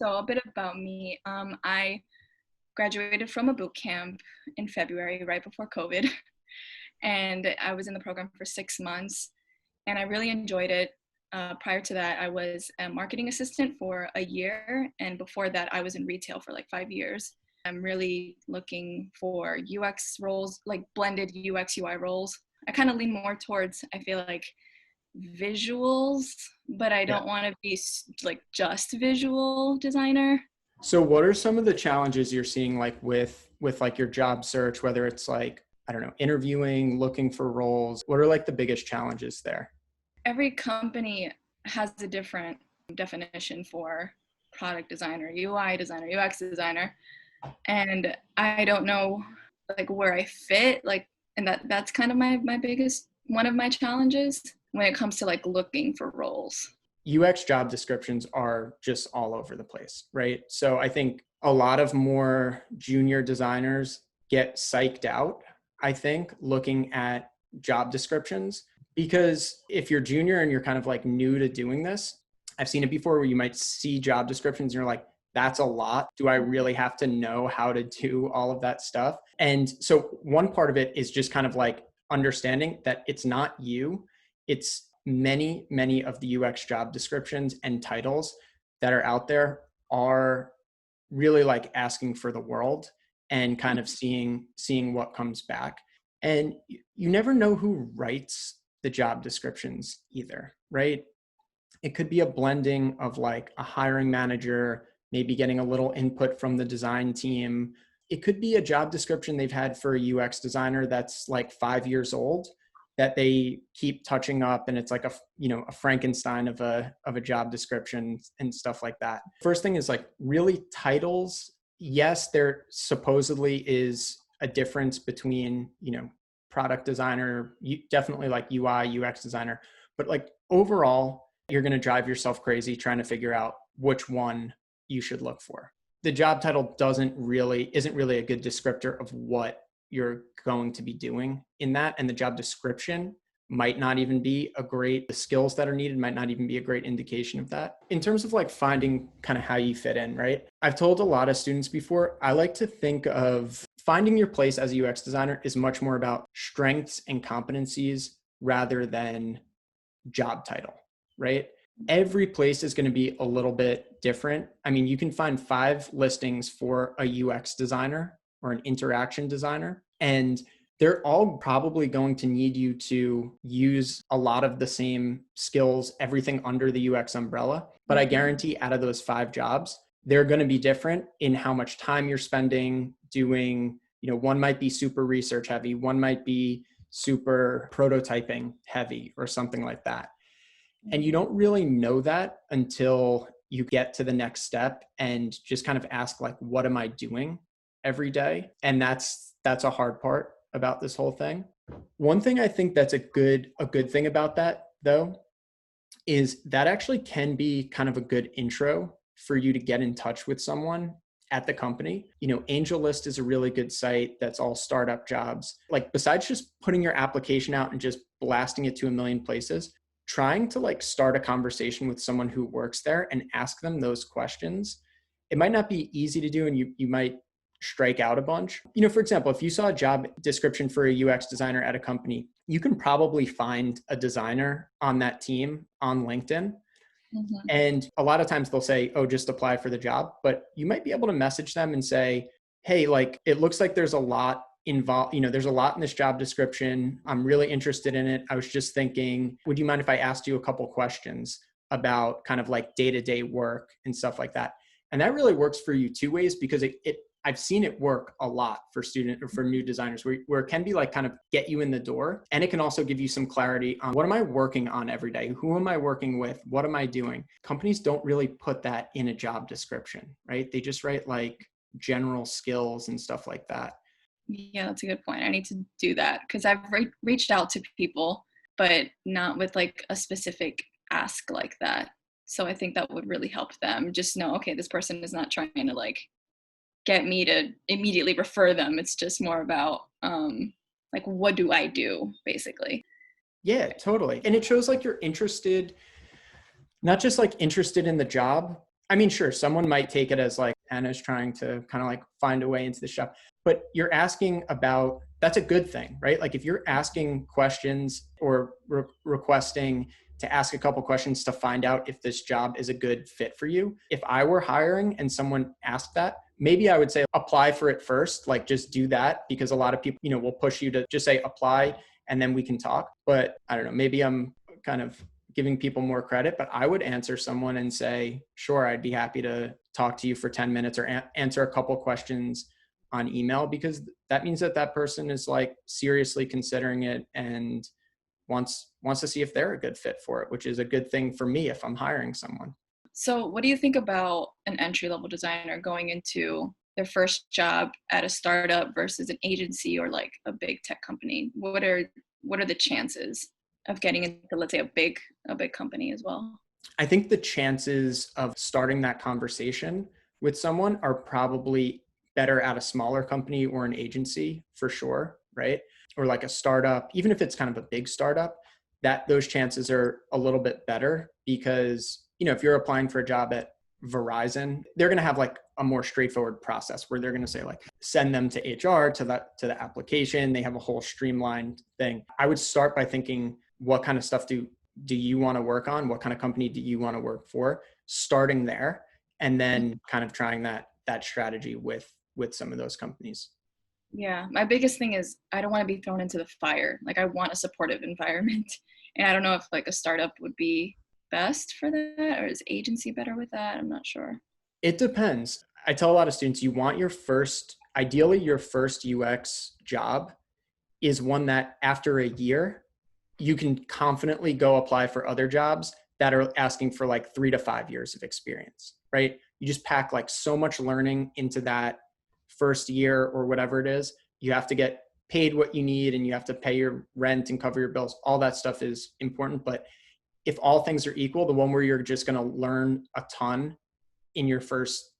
So a bit about me. I graduated from a boot camp in February, right before COVID, and I was in the program for 6 months, and I really enjoyed it. Prior to that, I was a marketing assistant for a year, and before that, I was in retail for like 5 years. I'm really looking for UX roles, like blended UX UI roles. I kind of lean more towards, I feel like, visuals, but I Yeah. don't want to be like just visual designer. So what are some of the challenges you're seeing like with like your job search, whether it's like, I don't know, interviewing, looking for roles? What are like the biggest challenges there? Every company has a different definition for product designer, UI designer, UX designer, and I don't know like where I fit, like, and that's kind of my biggest one of my challenges when it comes to like looking for roles. UX job descriptions are just all over the place, right? So I think a lot of more junior designers get psyched out, I think, looking at job descriptions. Because if you're junior and you're kind of like new to doing this, I've seen it before where you might see job descriptions and you're like, that's a lot. Do I really have to know how to do all of that stuff? And so one part of it is just kind of like understanding that it's not you, it's many of the UX job descriptions and titles that are out there are really like asking for the world and kind of seeing what comes back. And you never know who writes the job descriptions either, right? It could be a blending of like a hiring manager, maybe getting a little input from the design team. It could be a job description they've had for a UX designer that's like 5 years old that they keep touching up, and it's like a Frankenstein of a job description and stuff like that. First thing is like really titles. Yes, there supposedly is a difference between product designer, definitely like UI UX designer, but like overall you're going to drive yourself crazy trying to figure out which one you should look for. The job title isn't really a good descriptor of what you're going to be doing in that. And the job description might not even be the skills that are needed might not even be a great indication of that. In terms of like finding kind of how you fit in, right? I've told a lot of students before, I like to think of finding your place as a UX designer is much more about strengths and competencies rather than job title, right? Every place is going to be a little bit different. I mean, you can find 5 listings for a UX designer or an interaction designer, and they're all probably going to need you to use a lot of the same skills, everything under the UX umbrella. But I guarantee out of those 5 jobs, they're going to be different in how much time you're spending doing, one might be super research heavy, one might be super prototyping heavy or something like that. And you don't really know that until you get to the next step and just kind of ask like, what am I doing every day? And that's a hard part about this whole thing. One thing I think that's a good thing about that though, is that actually can be kind of a good intro for you to get in touch with someone at the company. AngelList is a really good site that's all startup jobs. Like besides just putting your application out and just blasting it to a million places, trying to like start a conversation with someone who works there and ask them those questions. It might not be easy to do and you might strike out a bunch. For example, if you saw a job description for a UX designer at a company, you can probably find a designer on that team on LinkedIn. Mm-hmm. And a lot of times they'll say, oh, just apply for the job. But you might be able to message them and say, hey, like, it looks like there's a lot involved, there's a lot in this job description. I'm really interested in it. I was just thinking, would you mind if I asked you a couple questions about kind of like day-to-day work and stuff like that? And that really works for you 2 ways, because I've seen it work a lot for new designers where it can be like kind of get you in the door. And it can also give you some clarity on what am I working on every day? Who am I working with? What am I doing? Companies don't really put that in a job description, right? They just write like general skills and stuff like that. Yeah, that's a good point. I need to do that because I've reached out to people, but not with like a specific ask like that. So I think that would really help them just know, okay, this person is not trying to like get me to immediately refer them. It's just more about like, what do I do, basically. Yeah, totally. And it shows like you're interested, not just like interested in the job. I mean, sure, someone might take it as like Anna's trying to kind of like find a way into the shop, but you're asking about, that's a good thing, right? Like if you're asking questions or requesting to ask a couple questions to find out if this job is a good fit for you. If I were hiring and someone asked that, maybe I would say apply for it first, like just do that, because a lot of people, will push you to just say apply and then we can talk. But I don't know, maybe I'm kind of giving people more credit, but I would answer someone and say, sure, I'd be happy to talk to you for 10 minutes or answer a couple questions on email, because that means that that person is like seriously considering it and wants to see if they're a good fit for it, which is a good thing for me if I'm hiring someone. So what do you think about an entry-level designer going into their first job at a startup versus an agency or like a big tech company? What are the chances of getting into, let's say, a big company as well? I think the chances of starting that conversation with someone are probably better at a smaller company or an agency for sure, right? Or like a startup, even if it's kind of a big startup, that those chances are a little bit better because, if you're applying for a job at Verizon, they're going to have like a more straightforward process where they're going to say like, send them to HR to the application. They have a whole streamlined thing. I would start by thinking, what kind of stuff do you want to work on? What kind of company do you want to work for? Starting there, and then kind of trying that strategy with some of those companies. Yeah, my biggest thing is I don't want to be thrown into the fire. Like I want a supportive environment. And I don't know if like a startup would be best for that, or is agency better with that? I'm not sure. It depends. I tell a lot of students, ideally your first UX job is one that after a year, you can confidently go apply for other jobs that are asking for like 3 to 5 years of experience, right? You just pack like so much learning into that first year or whatever it is. You have to get paid what you need and you have to pay your rent and cover your bills. All that stuff is important. But if all things are equal, the one where you're just going to learn a ton in your first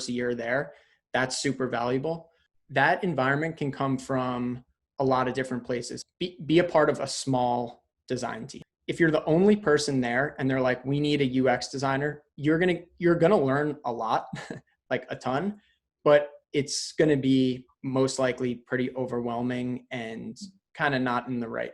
year there, that's super valuable. That environment can come from a lot of different places. Be a part of a small design team. If you're the only person there and they're like, we need a UX designer, you're gonna learn a lot, like a ton, but it's gonna be most likely pretty overwhelming and kind of not in the right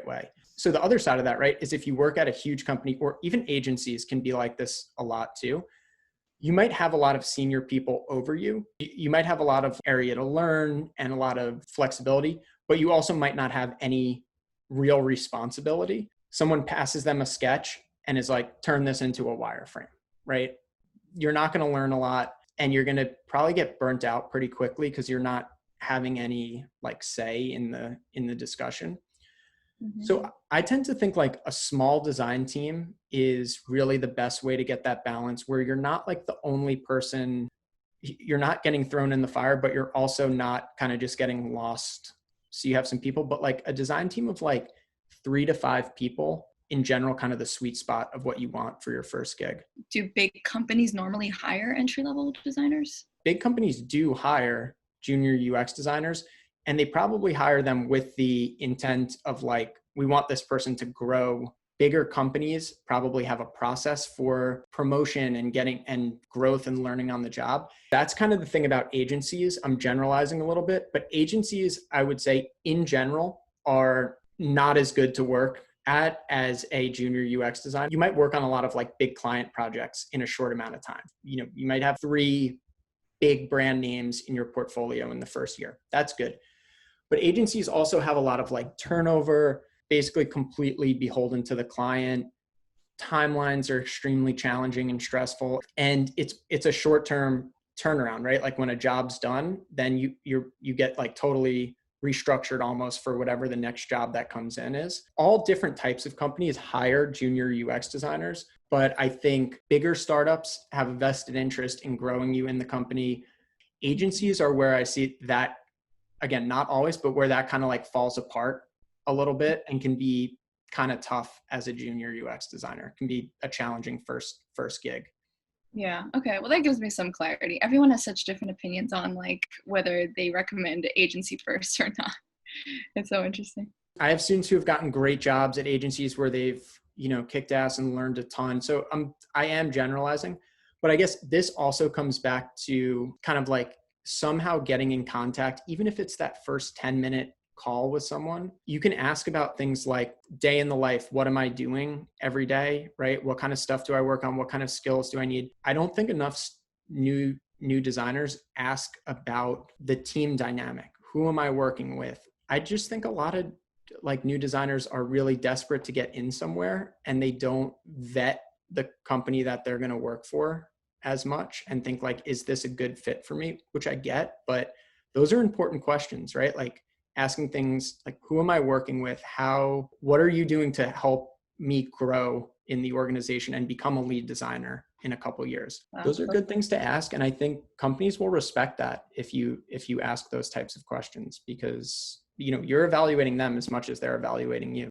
way. So the other side of that, right, is if you work at a huge company, or even agencies can be like this a lot too. You might have a lot of senior people over you. You might have a lot of area to learn and a lot of flexibility, but you also might not have any real responsibility. Someone passes them a sketch and is like, turn this into a wireframe, right? You're not going to learn a lot and you're going to probably get burnt out pretty quickly because you're not having any like say in the discussion. Mm-hmm. So I tend to think like a small design team is really the best way to get that balance where you're not like the only person, you're not getting thrown in the fire, but you're also not kind of just getting lost. So you have some people, but like a design team of like 3 to 5 people in general, kind of the sweet spot of what you want for your first gig. Do big companies normally hire entry-level designers? Big companies do hire junior UX designers, and they probably hire them with the intent of like, we want this person to grow. Bigger companies probably have a process for promotion and getting and growth and learning on the job. That's kind of the thing about agencies. I'm generalizing a little bit, but agencies, I would say in general, are not as good to work at as a junior UX designer. You might work on a lot of like big client projects in a short amount of time. You might have 3 big brand names in your portfolio in the first year. That's good. But agencies also have a lot of like turnover, basically completely beholden to the client. Timelines are extremely challenging and stressful. And it's a short-term turnaround, right? Like when a job's done, then you get like totally restructured almost for whatever the next job that comes in is. All different types of companies hire junior UX designers, but I think bigger startups have a vested interest in growing you in the company. Agencies are where I see that, again, not always, but where that kind of like falls apart a little bit and can be kind of tough as a junior UX designer. It can be a challenging first gig. Yeah. Okay. Well, that gives me some clarity. Everyone has such different opinions on like whether they recommend agency first or not. It's so interesting. I have students who have gotten great jobs at agencies where they've, kicked ass and learned a ton. So I am generalizing, But I guess this also comes back to kind of like somehow getting in contact, even if it's that first 10-minute call with someone. You can ask about things like day in the life. What am I doing every day, right? What kind of stuff do I work on? What kind of skills do I need? I don't think enough new designers ask about the team dynamic. Who am I working with? I just think a lot of like new designers are really desperate to get in somewhere, and they don't vet the company that they're going to work for as much and think like, is this a good fit for me? Which I get, but those are important questions, right? Like asking things like, who am I working with? What are you doing to help me grow in the organization and become a lead designer in a couple years? Wow. Those are good things to ask. And I think companies will respect that if you ask those types of questions, because you're evaluating them as much as they're evaluating you.